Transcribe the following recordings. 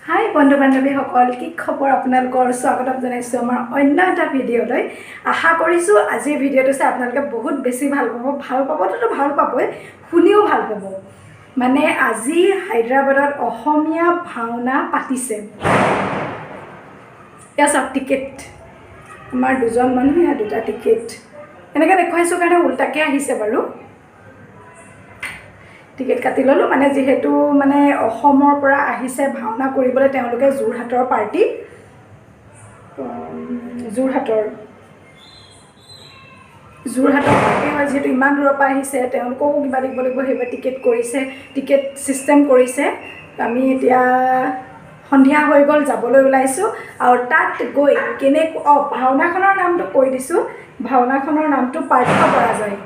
হাই বন্ধু বান্ধৱীসকল, কি খবৰ? আপোনালোকৰ স্বাগতম জনাইছোঁ আমাৰ অন্য এটা ভিডিঅ'লৈ। আশা কৰিছোঁ আজিৰ ভিডিঅ'টো চাই আপোনালোকে বহুত বেছি ভাল পাবতো ভাল পাবই, শুনিও ভাল পাব। মানে আজি হায়দৰাবাদত অসমীয়া ভাওনা পাতিছে। এয়া চাওক টিকেট, আমাৰ দুজন মানুহ, এয়া দুটা টিকেট এনেকৈ দেখুৱাইছোঁ কাৰণে উল্টাকৈ আহিছে বাৰু। টিকেট কাটি ল'লোঁ, মানে যিহেতু মানে অসমৰ পৰা আহিছে ভাওনা কৰিবলৈ, তেওঁলোকে যোৰহাটৰ পাৰ্টি, যোৰহাটৰ পাৰ্টি হয়, যিহেতু ইমান দূৰৰ পৰা আহিছে তেওঁলোককো কিবা দিব লাগিব, সেইবাবে টিকেট কৰিছে, টিকেট ছিষ্টেম কৰিছে। আমি এতিয়া সন্ধিয়া হৈ গ'ল, যাবলৈ ওলাইছোঁ। আৰু তাত গৈ ভাওনাখনৰ নামটো কৈ দিছোঁ, ভাওনাখনৰ নামটো পাৰ্থপৰাজয়।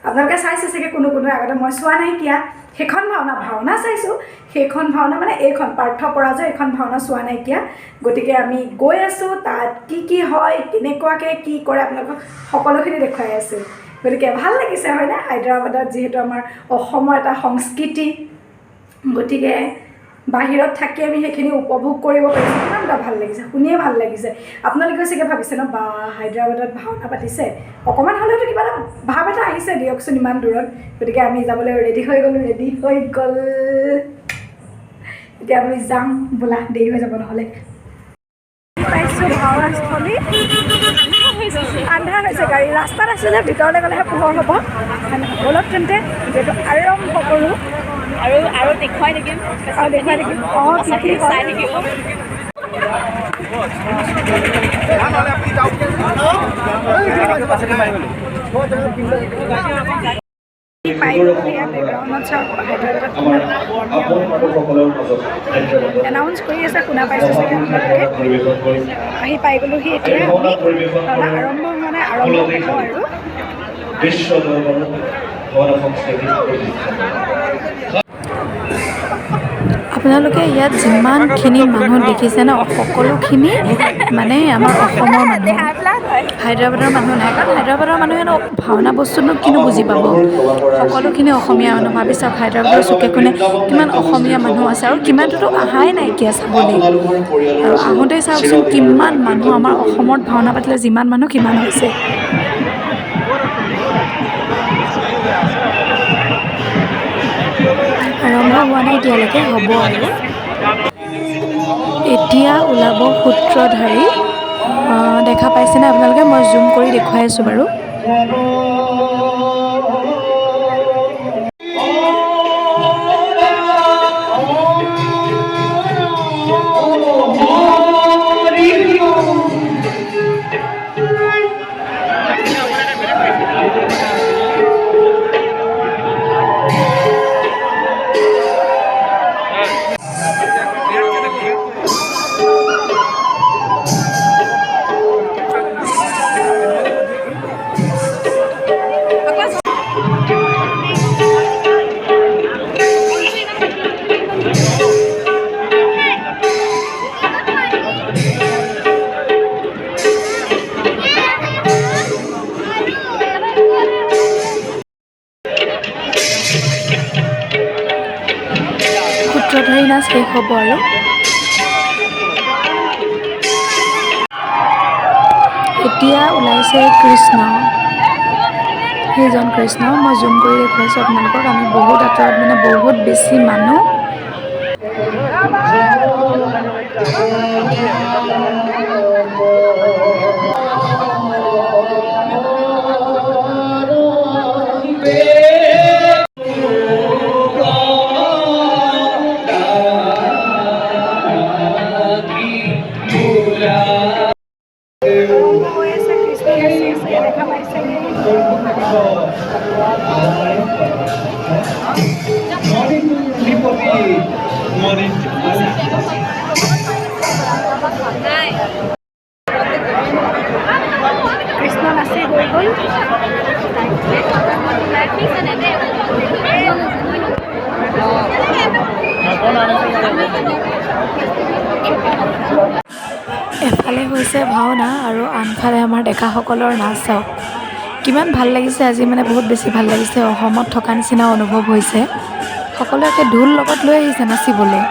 আপোনালোকে চাইছে চাগে কোনো আগতে, মই চোৱা নাইকিয়া। সেইখন ভাওনা চাইছোঁ, সেইখন ভাওনা মানে এইখন পাৰ্থপৰাজয়, এইখন ভাওনা চোৱা নাইকিয়া। গতিকে আমি গৈ আছোঁ, তাত কি হয়, কেনেকুৱাকৈ কি কৰে আপোনালোকক সকলোখিনি দেখুৱাই আছোঁ। গতিকে ভাল লাগিছে হয়নে? হায়দৰাবাদত যিহেতু আমাৰ অসমৰ এটা সংস্কৃতি, গতিকে বাহিৰত থাকি আমি সেইখিনি উপভোগ কৰিব পাৰিছোঁ। কিমান এটা ভাল লাগিছে, শুনিয়ে ভাল লাগিছে। আপোনালোকেও চাগে ভাবিছে ন, বা হায়দৰাবাদত ভাওনা পাতিছে, অকণমান হ'লেওতো কিবা এটা ভাৱ এটা আহিছে দিয়কচোন ইমান দূৰত। গতিকে আমি যাবলৈ ৰেডি হৈ গ'ল। এতিয়া আমি যাম বোলা, দেৰি হৈ যাব নহ'লে। পাইছোঁ ভাওনাস্থলী, আন্ধাৰ হৈছে, গাড়ী ৰাস্তাত আছে যে, ভিতৰলৈ গ'লেহে পোহৰ হ'ব। ব'লক তেন্তে যিহেতু আৰম্ভ কৰোঁ। আৰু দেখুৱাই থাকিম। অঁ কি হয় চাই থাকিব। এনাউন্স কৰি আছে, শুনা পাইছে চাগে আপোনালোকে। আহি পাই গ'লোহি। এতিয়া আমি ভাওনা আৰম্ভ হোৱা নাই, আৰম্ভ হ'ব আৰু। আপোনালোকে ইয়াত যিমানখিনি মানুহ দেখিছে ন, সকলোখিনি মানে আমাৰ অসমৰ মানুহ, হায়দৰাবাদৰ মানুহ নাই। কাৰণ হায়দৰাবাদৰ মানুহেনো ভাওনা বস্তুনো কিনো বুজি পাব, সকলোখিনি অসমীয়া মানুহ। ভাবি চাওক, হায়দৰাবাদৰ চুকে কোণে কিমান অসমীয়া মানুহ আছে, আৰু কিমানটোতো অহাই নাইকিয়া চাবলৈ। আৰু আহোঁতেই চাওকচোন কিমান মানুহ, আমাৰ অসমত ভাওনা পাতিলে যিমান মানুহ কিমান হৈছে। আৰম্ভ হোৱা নাই এতিয়ালৈকে, হ'ব আৰু। এতিয়া ওলাব সূত্ৰধাৰী। দেখা পাইছেনে আপোনালোকে? মই জুম কৰি দেখুৱাই আছোঁ বাৰু। সূত্ৰধাৰী নাচ শেষ হ'ব আৰু। এতিয়া ওলাইছে কৃষ্ণ, সেইজন কৃষ্ণ। মই জুম কৰি দেখুৱাইছোঁ আপোনালোকক। আমি বহুত আঁতৰত, মানে বহুত বেছি মানুহ। কৃষ্ণ নাচি হৈ গ'ল। এফালে হৈছে ভাওনা আৰু আনফালে আমাৰ ডেকাসকলৰ নাচ। চাওক কিমান ভাল লাগিছে আজি, মানে বহুত বেছি ভাল লাগিছে। অসমত থকা নিচিনা অনুভৱ হৈছে। সকলোৱে ঢোল লগত লৈ আহিছে নাচিবলৈ।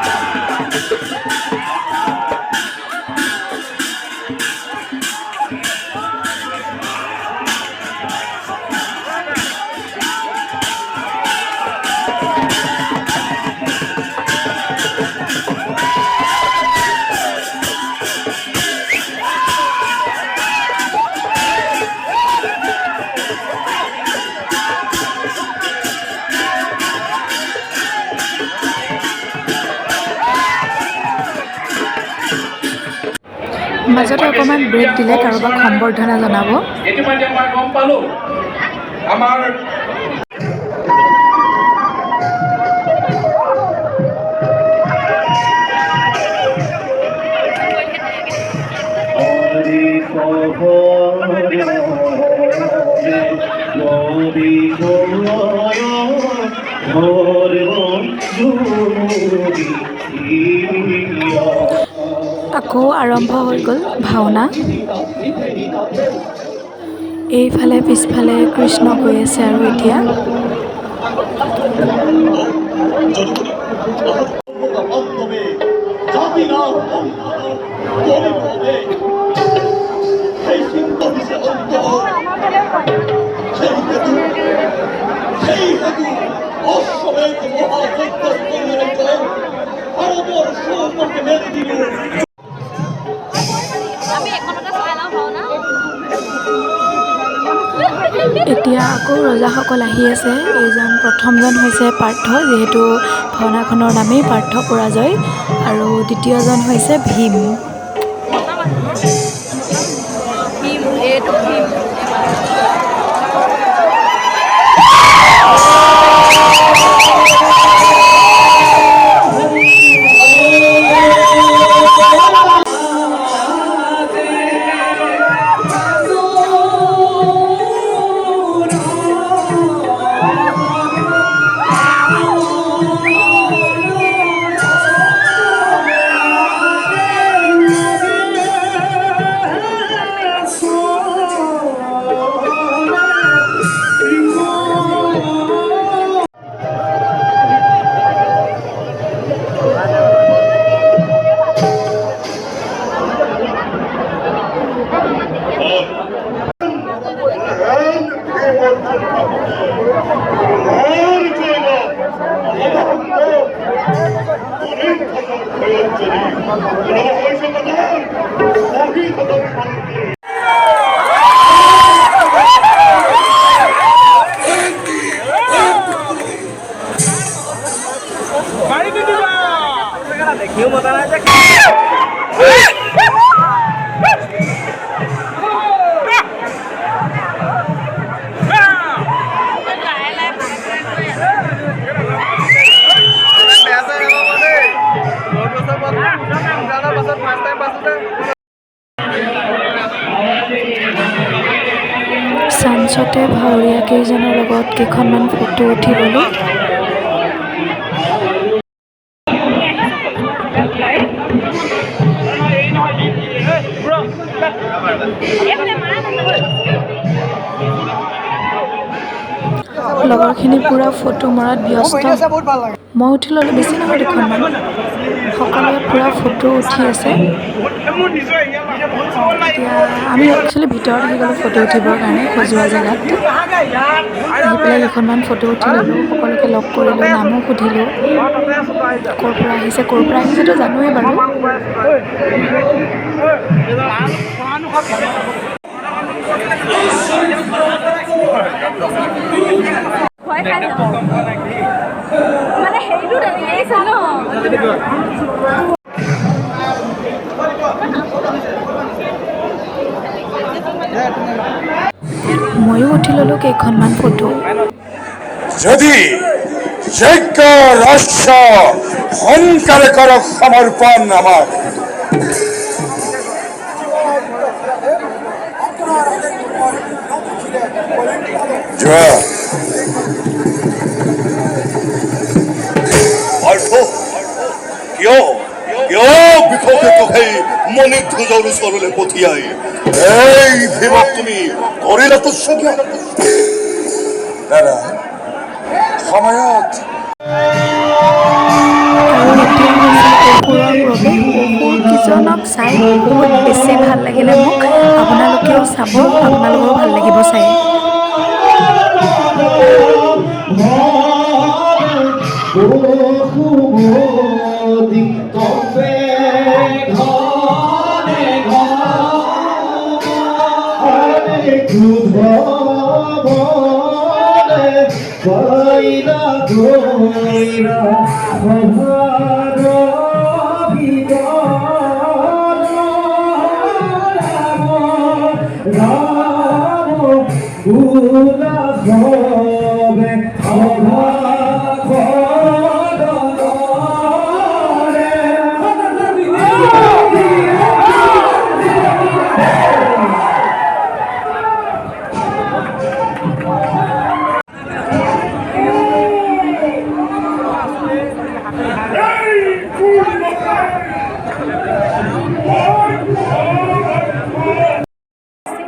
মাজতে অকণমান ব্ৰেক দিলে কাৰোবাক সম্বৰ্ধনা জনাব। ইতিমধ্যে মই গম পালোঁ আমাৰ আকৌ আৰম্ভ হৈ গ'ল ভাওনা। এইফালে পিছফালে কৃষ্ণ গৈ আছে আৰু এতিয়া এতিয়া আকৌ ৰজাসকল আহি আছে। এইজন প্ৰথমজন হৈছে পাৰ্থ, যিহেতু ভাওনাখনৰ নামেই পাৰ্থ পৰাজয়, আৰু দ্বিতীয়জন হৈছে ভীম। চাঞ্চতে ভাৱৰীয়া কেইজনৰ লগত কেইখনমান ফটো উঠি ল'লোঁ। লগৰখিনি পূৰা ফটো মৰাত ব্যস্ত। মই উঠি ল'লোঁ, বেছি নহয় দুখনমান। সকলোৱে পূৰা ফটো উঠি আছে। এতিয়া আমি একচুৱেলি ভিতৰত আহি গ'লোঁ ফটো উঠিবৰ কাৰণে, সজোৱা জেগাত। আহি পেলাই কেইখনমান ফটো উঠি ল'লোঁ, সকলোকে লগ কৰিলোঁ, নামো সুধিলোঁ, ক'ৰ পৰা আহিছেতো জানোৱেই বাৰু। মানে হেৰিটো আহিছে ন। ময়ো উঠি ল'লোঁ কেইখনমান ফটো। যদি যজ্ঞ ৰহস্য সোনকালে কৰক সমৰ্পণ আমাক। যোৱা কিয় বিষকে সেই মণিধ্বজৰ ওচৰলৈ পঠিয়াই এই ভীমক তুমি কৰিলা তুচ্ছ কিয়? দাদা সময়ত আৰু এতিয়া হৈছে অসুৰৰ প্ৰৱেশ। অসুৰকেইজনক চাই বহুত বেছি ভাল লাগিলে মোক। আপোনালোকেও চাব, আপোনালোকৰো ভাল লাগিব চাই।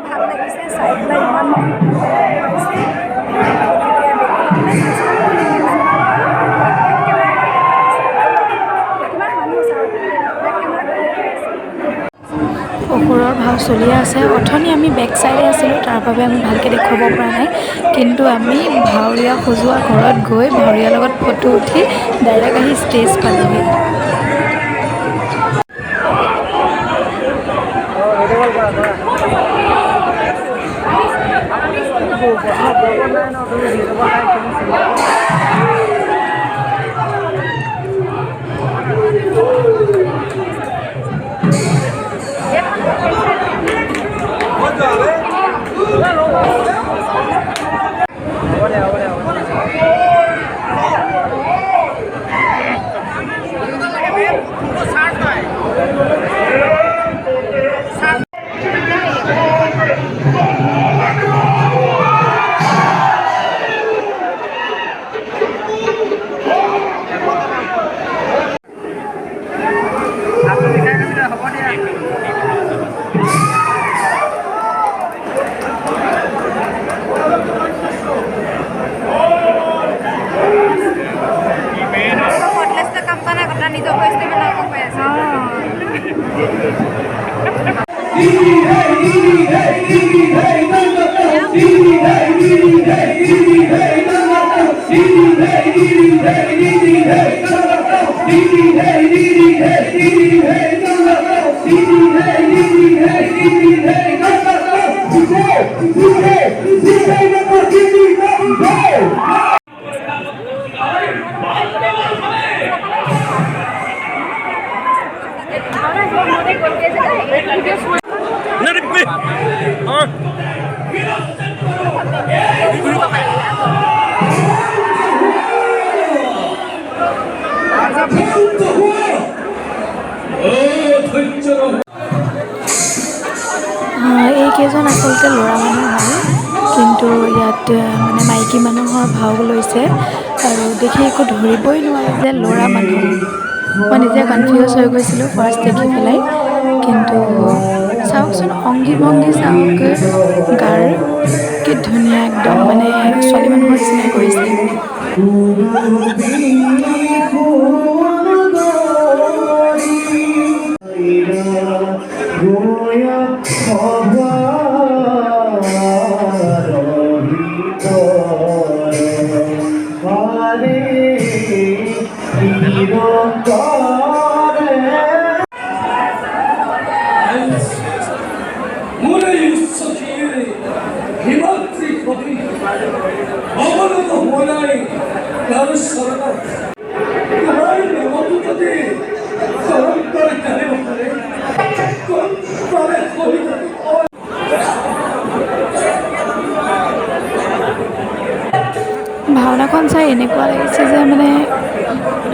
ভাল লাগিছে চাই পেলাই ইমান অসুৰৰ ভাও চলি আছে। অথনি আমি বেক চাইডে আছিলোঁ, তাৰ বাবে আমি ভালকৈ দেখুৱাব পৰা নাই, কিন্তু আমি ভাৱৰীয়া সজোৱা ঘৰত গৈ ভাৱৰীয়াৰ লগত ফটো উঠি ডাইৰেক্ট আহি ষ্টেজ পালোহি। এইকেইজন আচলতে ল'ৰা মানুহ হয়, কিন্তু ইয়াত মানে মাইকী মানুহৰ ভাও লৈছে আৰু দেখি একো ধৰিবই নোৱাৰে যে ল'ৰা মানুহ। মই নিজে কনফিউজ হৈ গৈছিলোঁ ফাৰ্ষ্ট দেখি পেলাই, কিন্তু চাওকচোন অংগী ভংগী চাওক, গাৰ কি ধুনীয়া একদম মানে ছোৱালী মানুহৰ নিচিনা কৰিছে। ভাওনাখন চাই এনেকুৱা লাগিছে যে মানে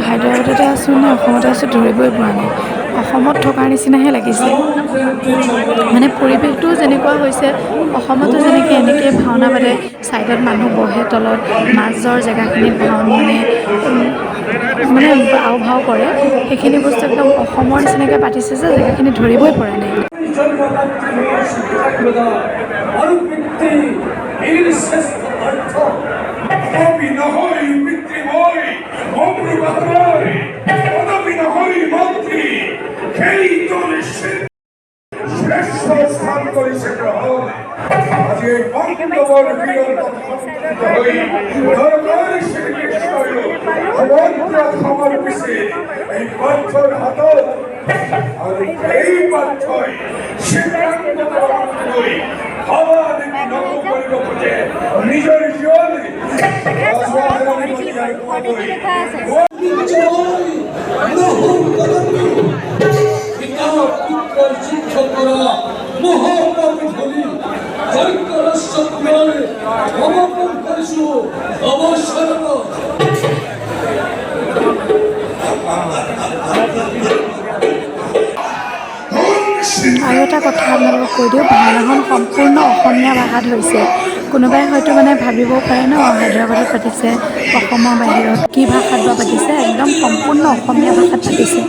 হায়দৰাবাদতে আছোঁ নে অসমতে আছোঁ ধৰিবই পৰা নাই। অসমত থকাৰ নিচিনাহে লাগিছে, মানে পৰিৱেশটো যেনেকুৱা হৈছে অসমতো যেনেকৈ এনেকৈ ভাওনা পাতে, ছাইডত মানুহ বহে, তলত মাজৰ জেগাখিনিত মানে আও ভাও কৰে, সেইখিনি বস্তু একদম অসমৰ নিচিনাকৈ পাতিছে যে জেগাখিনি ধৰিবই পৰা নাই। কৈ দিওঁ ভাওনাখন সম্পূৰ্ণ অসমীয়া ভাষাত হৈছে। কোনোবাই হয়তো মানে ভাবিবও পাৰে ন হায়দৰাবাদত পাতিছে, অসমৰ বাহিৰত কি ভাষাত বা পাতিছে, একদম সম্পূৰ্ণ অসমীয়া ভাষাত পাতিছে।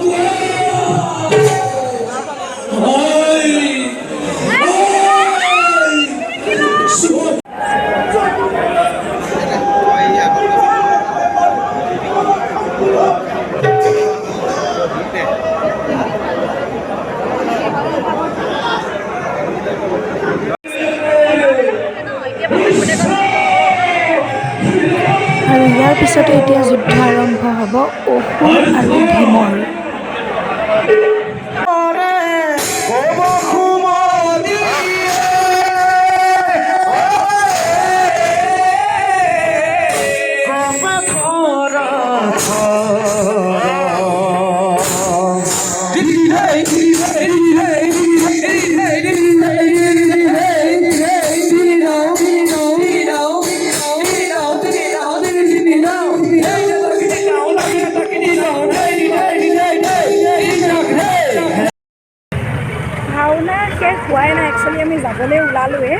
আৰু ইয়াৰ পিছতে এতিয়া যুদ্ধ আৰম্ভ হ'ব অসুৰ আৰু ভীমৰ। ভাওনা শেষ হোৱাই নাই, একচুৱেলি আমি যাবলৈ ওলালোৱে,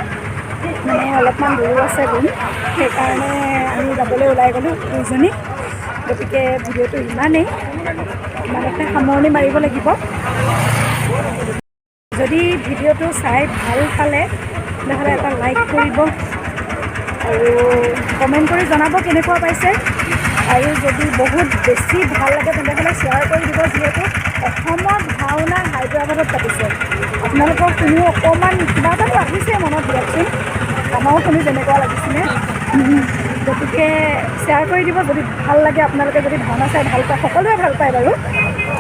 মানে অলপমান দূৰো আছে ৰুম, সেইকাৰণে আমি যাবলৈ ওলাই গ'লোঁ দুইজনী। গতিকে ভিডিঅ'টো ইমানেই সামৰণি মাৰিব লাগিব। যদি ভিডিঅ'টো চাই ভাল পালে তেনেহ'লে এটা লাইক কৰিব আৰু কমেণ্ট কৰি জনাব কেনেকুৱা পাইছে। আৰু যদি বহুত বেছি ভাল লাগে তেনেহ'লে শ্বেয়াৰ কৰি দিব, যিহেতু অসমত ভাওনা হায়দৰাবাদত পাতিছে। আপোনালোকৰ শুনিও অকণমান কিবা এটাতো আহিছে মনত, দিয়কচোন আমাৰো শুনি যেনেকুৱা লাগিছিলে। গতিকে শ্বেয়াৰ কৰি দিব যদি ভাল লাগে। আপোনালোকে যদি ভাওনা চাই ভাল পায়, সকলোৱে ভাল পায় বাৰু।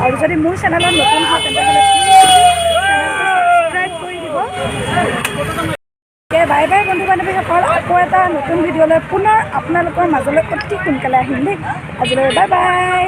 আৰু যদি মোৰ চেনেলত নতুন হয় তেনেহ'লে ছাবস্ক্ৰাইব কৰি দিব। বাই বাই বন্ধু বান্ধৱীসকল, আকৌ এটা নতুন ভিডিঅ'লৈ পুনৰ আপোনালোকৰ মাজলৈ অতি সোনকালে আহিম দেই। আজিলৈ বাই বাই।